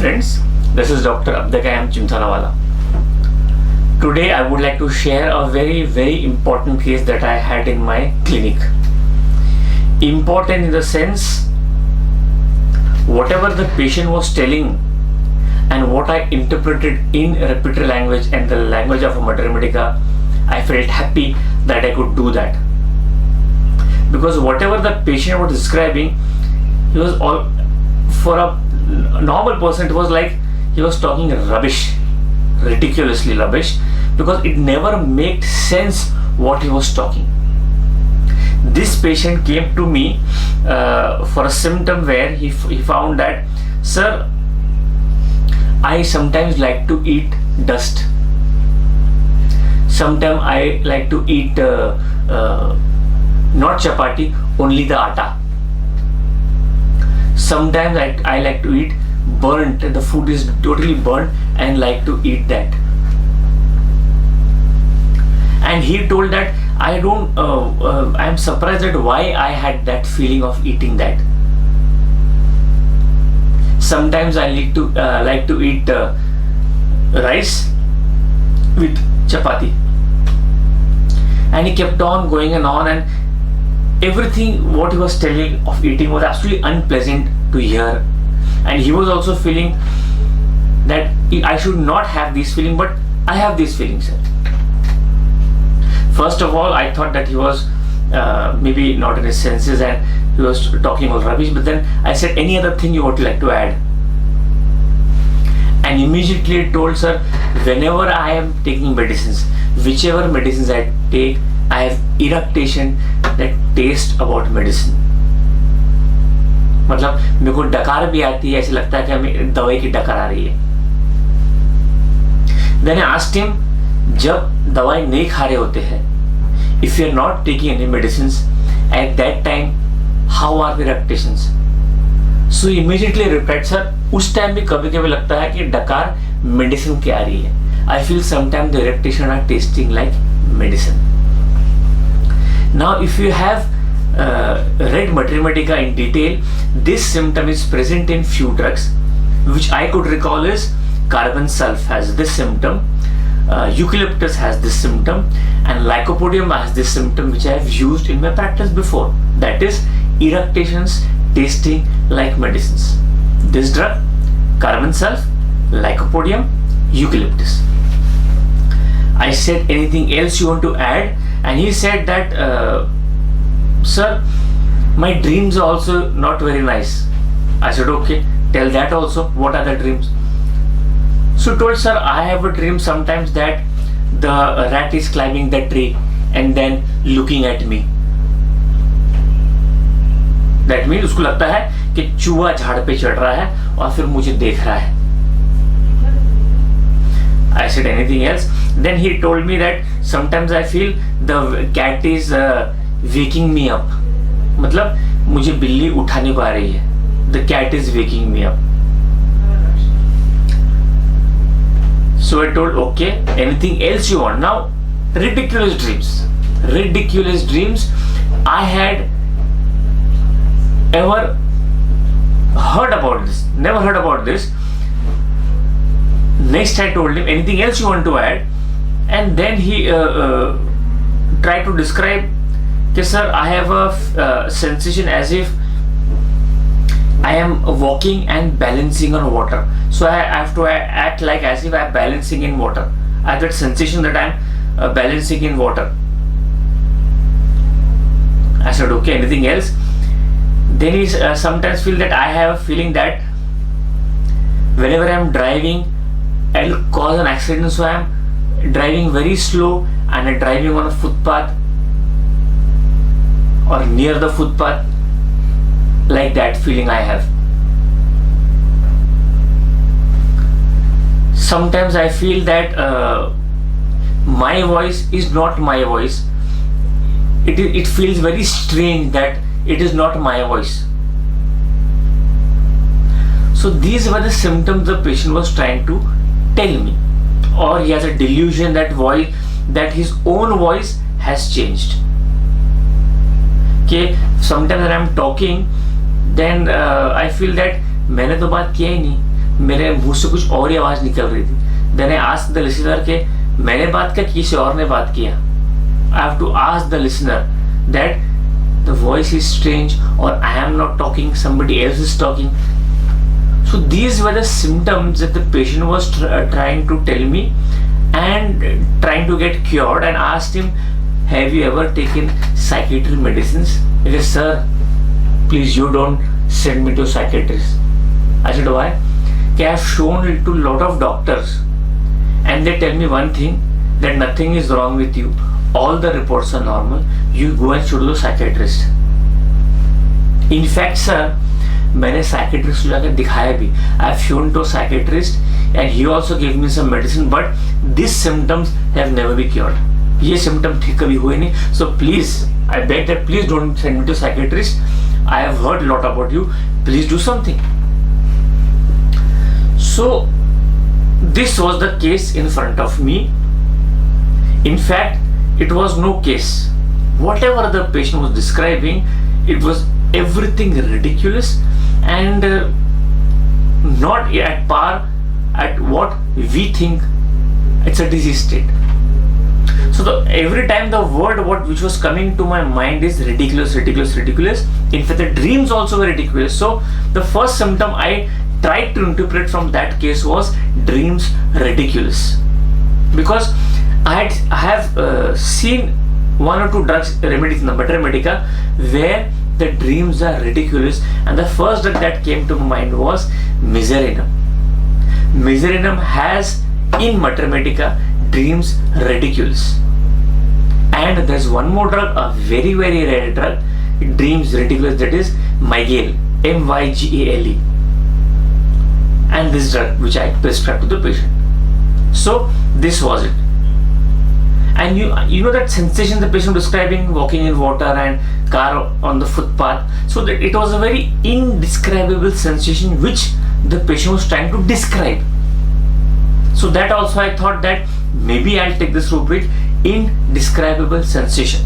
friends, this is Dr. Abdakayam Chimthanawala. Today I would like to share a very important case that I had in my clinic. Important in the sense, whatever the patient was telling and what I interpreted in repeated language and the language of a Mater Medica, I felt happy that I could do that. Because whatever the patient was describing, he was all, for a normal person, it was like he was talking rubbish, ridiculously rubbish, because it never made sense what he was talking. This patient came to me for a symptom where he found that, sir, I sometimes like to eat dust. Sometimes I like to eat not chapati, only the atta. Sometimes I like to eat burnt, the food is totally burnt and like to eat that. And he told that I am surprised at why I had that feeling of eating that. Sometimes I like to eat rice with chapati. And he kept on going and everything what he was telling of eating was absolutely unpleasant to hear. And he was also feeling that I should not have this feeling, but I have this feeling, sir. First of all, I thought that he was maybe not in his senses and he was talking all rubbish, but then I said, any other thing you would like to add? And immediately told, sir, whenever I am taking medicines, whichever medicines I take, I have eructation that taste about medicine. मतलब मेरे को डकार भी आती है, ऐसे लगता है कि हमें दवाई की डकार आ रही है. Then I asked him, जब दवाई नहीं खा रहे होते हैं, if you are not taking any medicines, at that time, how are the eructations? So immediately replied, sir, उस टाइम भी कभी कभी लगता है कि डकार मेडिसिन की आ रही है. I feel sometimes the eructation are tasting like medicine. Now, if you have read Mater Medica in detail, this symptom is present in few drugs, which I could recall is carbon sulf has this symptom, eucalyptus has this symptom, and lycopodium has this symptom, which I have used in my practice before. That is eructations tasting like medicines. This drug, carbon sulf, lycopodium, eucalyptus. I said, anything else you want to add? And he said that, sir, my dreams are also not very nice. I said, okay, tell that also. What are the dreams? So he told, sir, I have a dream sometimes that the rat is climbing the tree and then looking at me. That means उसको लगता है कि चूहा झाड़ पे चढ़ रहा है और फिर मुझे देख रहा है. I said, anything else? Then he told me that sometimes I feel the cat is waking me up. मतलब मुझे बिल्ली उठाने को आ रही है. The cat is waking me up. So I told, okay, anything else you want? Now, ridiculous dreams. Ridiculous dreams. I had ever heard about this. Never heard about this. Next I told him, anything else you want to add? And then he tried to describe, okay, sir, I have a sensation as if I am walking and balancing on water. So I have to act like as if I am balancing in water. I have that sensation that I am balancing in water. I said, okay, anything else? Then he sometimes feel that I have a feeling that whenever I am driving, I'll cause an accident, so I am driving very slow and I'm driving on a footpath or near the footpath, like that feeling I have. Sometimes I feel that my voice is not my voice. It feels very strange that it is not my voice. So these were the symptoms the patient was trying to tell me, or he has a delusion that his own voice has changed. Okay, sometimes when I'm talking, then I feel that मैंने तो बात किया ही नहीं, मेरे मुंह से कुछ और ही आवाज निकल रही थी। Then I asked the listener के मैंने बात किया किसी और ने बात किया। I have to ask the listener that the voice is strange और I am not talking, somebody else is talking. So these were the symptoms that the patient was trying to tell me and trying to get cured, and asked him, have you ever taken psychiatric medicines? He said, sir, please you don't send me to psychiatrist. I said, why? I have shown it to a lot of doctors and they tell me one thing, that nothing is wrong with you, all the reports are normal, you go and show to the psychiatrist. In fact, sir, मैंने psychiatrist को जाकर दिखाया भी. I have shown to psychiatrist and he also give me some medicine, but this symptoms have never be cured. ये symptom ठीक कभी हुए नहीं. So please I beg that please don't send me to psychiatrist. I have heard lot about you, please do something. So this was the case in front of me. In fact, it was no case. Whatever the patient was describing, it was everything ridiculous and not at par at what we think it's a disease state. So every time the word which was coming to my mind is ridiculous, ridiculous, ridiculous. In fact, the dreams also were ridiculous. So the first symptom I tried to interpret from that case was dreams ridiculous, because I have seen one or two drugs remedies in the Mater Medica where the dreams are ridiculous, and the first drug that came to my mind was Miserenum. Miserenum has in Mater Medica dreams ridiculous, and there's one more drug, a very very rare drug, dreams ridiculous, that is Mygale, Mygale, and this drug which I prescribed to the patient. So this was it. And you know that sensation the patient describing, walking in water and car on the footpath. So that it was a very indescribable sensation which the patient was trying to describe. So that also I thought that maybe I'll take this rubric, indescribable sensation.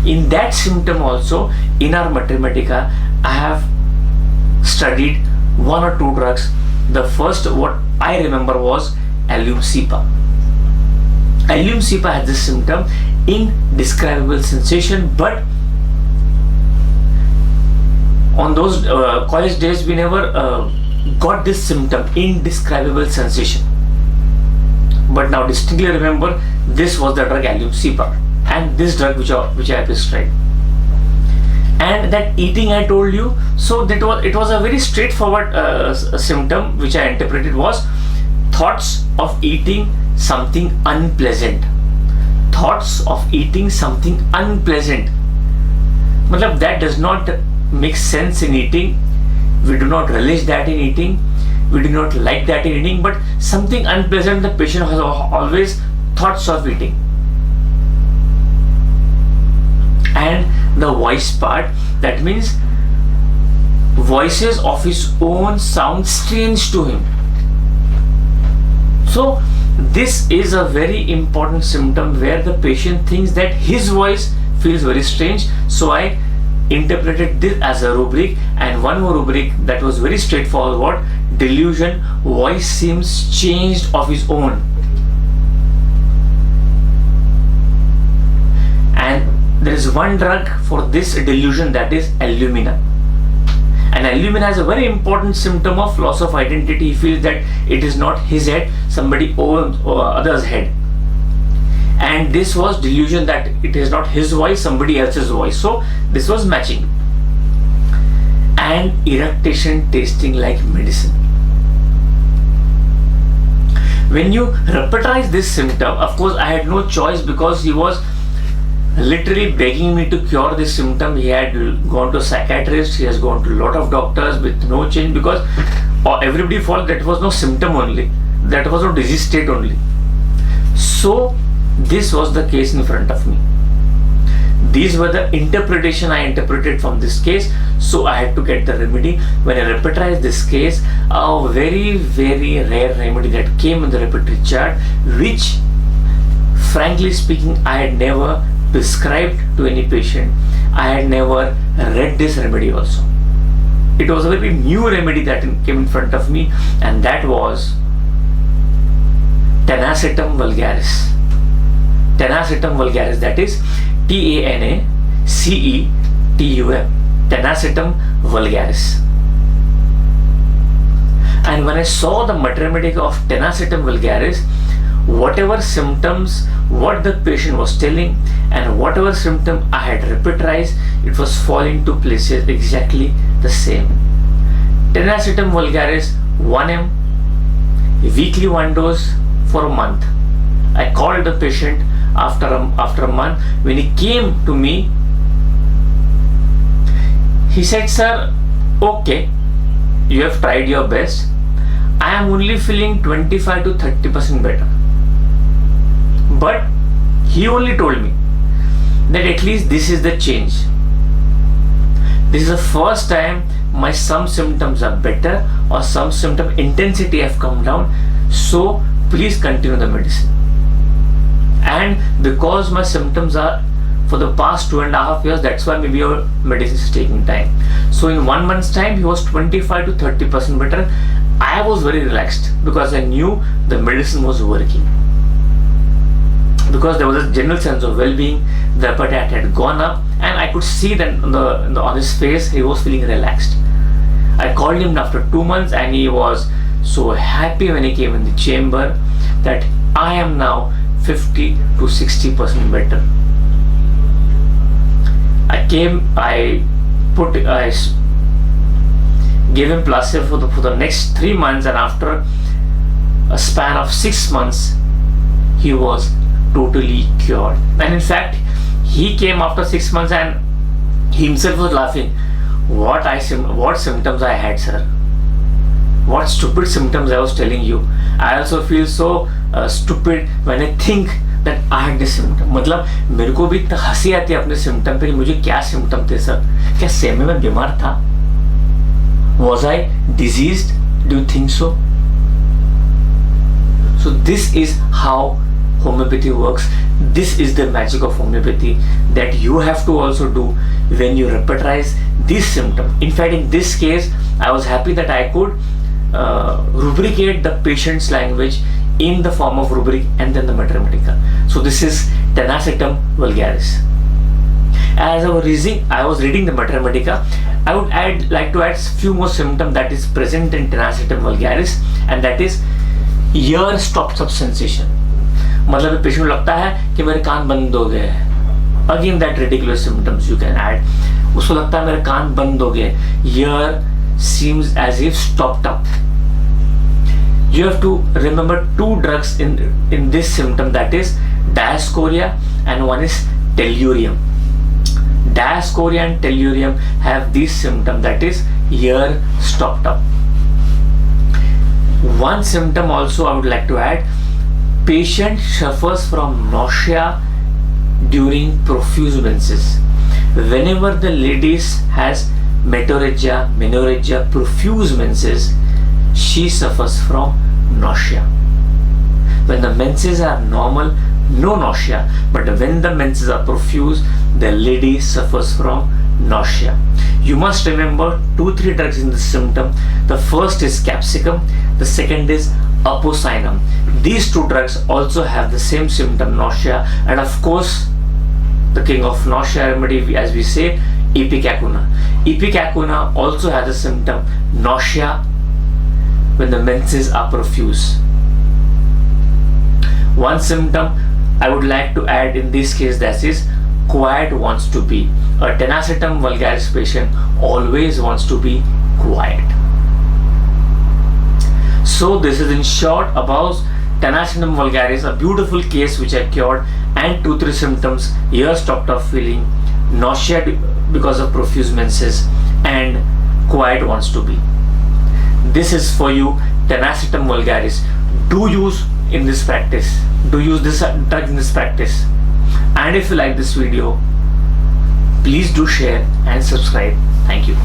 In that symptom also, in our Mater Medica, I have studied one or two drugs. The first what I remember was Allium Cepa. Allium Cepa has this symptom, indescribable sensation, but on those college days we never got this symptom, indescribable sensation. But now distinctly remember, this was the drug Allium Cepa, and this drug which I prescribed. And that eating I told you, so it was a very straightforward symptom which I interpreted was thoughts of eating something unpleasant. Thoughts of eating something unpleasant. Matlab that does not make sense in eating. We do not relish that in eating. We do not like that in eating. But something unpleasant, the patient has always thoughts of eating. And the voice part, that means voices of his own sound strange to him. So this is a very important symptom where the patient thinks that his voice feels very strange. So I interpreted this as a rubric, and one more rubric that was very straightforward, delusion, voice seems changed of his own. And there is one drug for this delusion, that is Illumina. And Illumina has a very important symptom of loss of identity. He feels that it is not his head, somebody owns or other's head. And this was delusion that it is not his voice, somebody else's voice. So this was matching. And eructation tasting like medicine. When you repetize this symptom, of course I had no choice, because he was literally begging me to cure this symptom. He had gone to a psychiatrist, he has gone to a lot of doctors with no change, because everybody thought that was no symptom only, that was no disease state only. So this was the case in front of me. These were the interpretation I interpreted from this case. So I had to get the remedy. When I repetized this case, a very very rare remedy that came in the repertory chart, which frankly speaking I had never prescribed to any patient. I had never read this remedy also. it was a very new remedy that came in front of me, and that was Tenacetum vulgaris. Tenacetum vulgaris, that is TANACETUM, Tenacetum vulgaris. And when I saw the mathematics of Tenacetum vulgaris, whatever symptoms, what the patient was telling, and whatever symptom I had repetized, it was falling to places exactly the same. Tenacetum vulgaris 1 ml, weekly 1 dose for a month. I called the patient after a month. When he came to me, he said, "Sir, okay, you have tried your best. I am only feeling 25 to 30% better." But he only told me that at least this is the change. This is the first time my some symptoms are better, or some symptom intensity have come down. So please continue the medicine. And because my symptoms are for the past 2.5 years, that's why maybe your medicine is taking time. So in 1 month's time, he was 25 to 30% better. I was very relaxed because I knew the medicine was working. Because there was a general sense of well-being, the appetite had gone up, and I could see that on his face he was feeling relaxed. I called him after 2 months, and he was so happy when he came in the chamber that I am now 50 to 60% better. I gave him placebo for the next 3 months, and after a span of 6 months, he was totally cured. And in fact, he came after 6 months and he himself was laughing. What symptoms I had, sir? What stupid symptoms I was telling you. I also feel so stupid when I think that I had this symptom. मतलब मेरे को भी इतना हंसी आती है अपने symptom पे कि मुझे क्या सिम्टम थे सर? क्या सही में मैं बीमार था? Was I diseased? Do you think so? So this is how homeopathy works. This is the magic of homeopathy that you have to also do when you repetize this symptom. In fact, in this case, I was happy that I could rubricate the patient's language in the form of rubric and then the mathematica. So this is Tenacetum vulgaris. As I was reading the mathematica, I would like to add few more symptoms that is present in Tenacetum vulgaris, and that is ear stops up sensation. मतलब patient लगता है कि मेरे कान बंद हो गए हैं. Again that ridiculous symptoms you can add. उसको लगता है मेरे कान बंद हो गए. Ear seems as if stopped up. You have to remember 2 drugs in this symptom, that is Diascorea and one is Tellurium. Diascorea and Tellurium have this symptom, that is ear stopped up. One symptom also I would like to add, patient suffers from nausea during profuse menses. Whenever the ladies has menorrhagia, profuse menses, she suffers from nausea. When the menses are normal, no nausea, but when the menses are profuse, the lady suffers from nausea. You must remember 2-3 drugs in this symptom. The first is capsicum, the second is apocynon. These 2 drugs also have the same symptom, nausea, and of course the king of nausea remedy, as we say, ipecacuanha. Ipecacuanha also has a symptom, nausea, when the menses are profuse. One symptom I would like to add in this case, that is quiet wants to be. A Tenacetum vulgaris patient always wants to be quiet. So this is in short about Tenacetum vulgaris, a beautiful case which I cured, and 2-3 symptoms: ear stopped up feeling, nausea because of profuse menses, and quiet wants to be. This is for you, Tenacetum vulgaris. Do use in this practice. Do use this drug in this practice. And if you like this video, please do share and subscribe. Thank you.